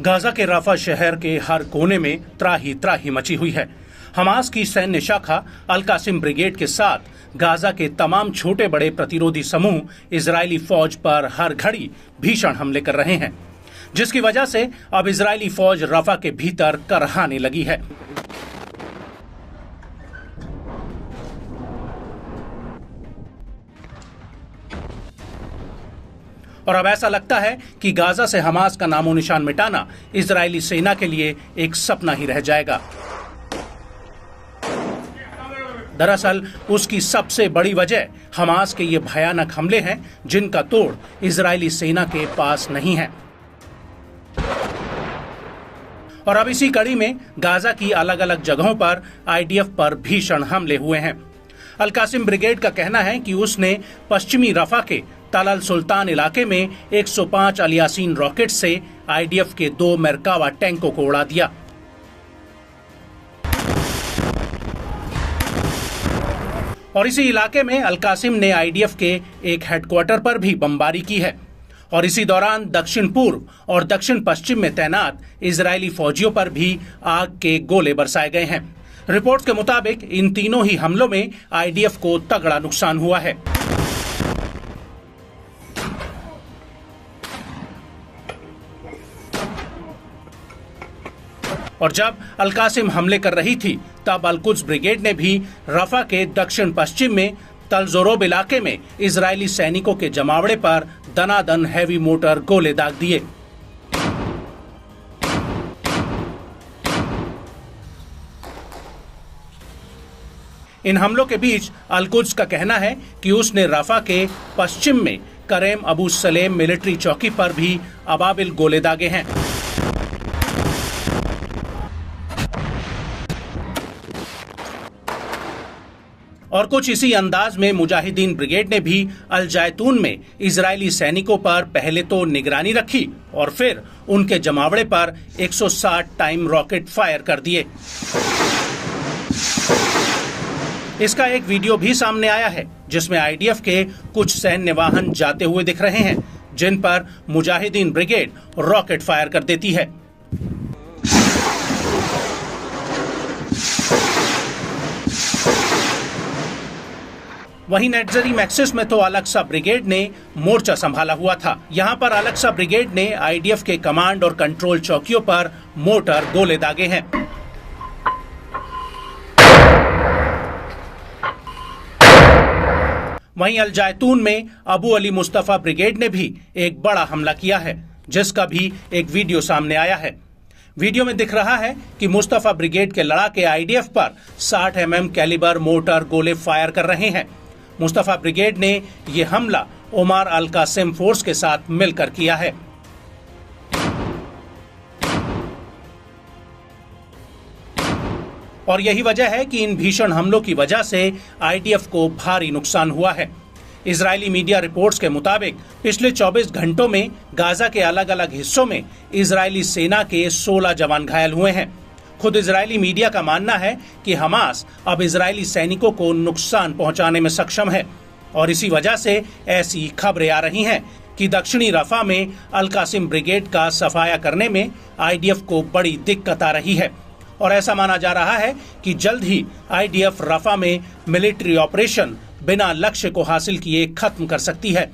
Gaza के Rafa शहर के हर कोने में त्राही त्राही मची हुई है। हमास की सैन्य शाखा अल कासिम ब्रिगेड के साथ गाजा के तमाम छोटे बड़े प्रतिरोधी समूह इजरायली फौज पर हर घड़ी भीषण हमले कर रहे हैं, जिसकी वजह से अब इजरायली फौज रफा के भीतर करहाने लगी है। और अब ऐसा लगता है कि गाजा से हमास का नामो निशान मिटाना इजरायली सेना के लिए एक सपना ही रह जाएगा। दरअसल उसकी सबसे बड़ी वजह हमास के ये भयानक हमले हैं, जिनका तोड़ इजरायली सेना के पास नहीं है। और अब इसी कड़ी में गाजा की अलग अलग जगहों पर आईडीएफ पर भीषण हमले हुए हैं। अल कासिम ब्रिगेड का कहना है कि उसने पश्चिमी रफा के तल अल सुल्तान इलाके में 105 अल यासीन रॉकेट से आईडीएफ के 2 मेरकावा टैंकों को उड़ा दिया। और इसी इलाके में अल कासिम ने आईडीएफ के एक हेडक्वार्टर पर भी बमबारी की है। और इसी दौरान दक्षिण पूर्व और दक्षिण पश्चिम में तैनात इजरायली फौजियों पर भी आग के गोले बरसाए गए हैं। रिपोर्ट्स के मुताबिक इन तीनों ही हमलों में आईडीएफ को तगड़ा नुकसान हुआ है। और जब अल कासिम हमले कर रही थी, तब अल कुद्स ब्रिगेड ने भी रफा के दक्षिण पश्चिम में तल जोरोब इलाके में इजरायली सैनिकों के जमावड़े पर दनादन हैवी मोटर गोले दाग दिए। इन हमलों के बीच अल कुद्स का कहना है कि उसने रफा के पश्चिम में करेम अबू सलेम मिलिट्री चौकी पर भी अबाबिल गोले दागे हैं। और कुछ इसी अंदाज में मुजाहिदीन ब्रिगेड ने भी अल जैतून में इजरायली सैनिकों पर पहले तो निगरानी रखी और फिर उनके जमावड़े पर 160 टाइम रॉकेट फायर कर दिए। इसका एक वीडियो भी सामने आया है, जिसमें आईडीएफ के कुछ सैन्य वाहन जाते हुए दिख रहे हैं, जिन पर मुजाहिदीन ब्रिगेड रॉकेट फायर कर देती है। वहीं नेटजरी मैक्सिस में तो अल-अक्सा ब्रिगेड ने मोर्चा संभाला हुआ था। यहां पर अल-अक्सा ब्रिगेड ने आईडीएफ के कमांड और कंट्रोल चौकियों पर मोटर गोले दागे हैं। वहीं अल जैतून में अबू अली मुस्तफा ब्रिगेड ने भी एक बड़ा हमला किया है, जिसका भी एक वीडियो सामने आया है। वीडियो में दिख रहा है कि मुस्तफा ब्रिगेड के लड़ाके आईडीएफ पर 60 mm कैलिबर मोटर गोले फायर कर रहे हैं। मुस्तफा ब्रिगेड ने यह हमला ओमार अल कासिम फोर्स के साथ मिलकर किया है। और यही वजह है कि इन भीषण हमलों की वजह से आईडीएफ को भारी नुकसान हुआ है। इजरायली मीडिया रिपोर्ट्स के मुताबिक पिछले 24 घंटों में गाजा के अलग अलग हिस्सों में इजरायली सेना के 16 जवान घायल हुए हैं। खुद इजरायली मीडिया का मानना है कि हमास अब इजरायली सैनिकों को नुकसान पहुंचाने में सक्षम है। और इसी वजह से ऐसी खबरें आ रही हैं कि दक्षिणी रफा में अल कासिम ब्रिगेड का सफाया करने में आईडीएफ को बड़ी दिक्कत आ रही है। और ऐसा माना जा रहा है कि जल्द ही आईडीएफ रफा में मिलिट्री ऑपरेशन बिना लक्ष्य को हासिल किए खत्म कर सकती है।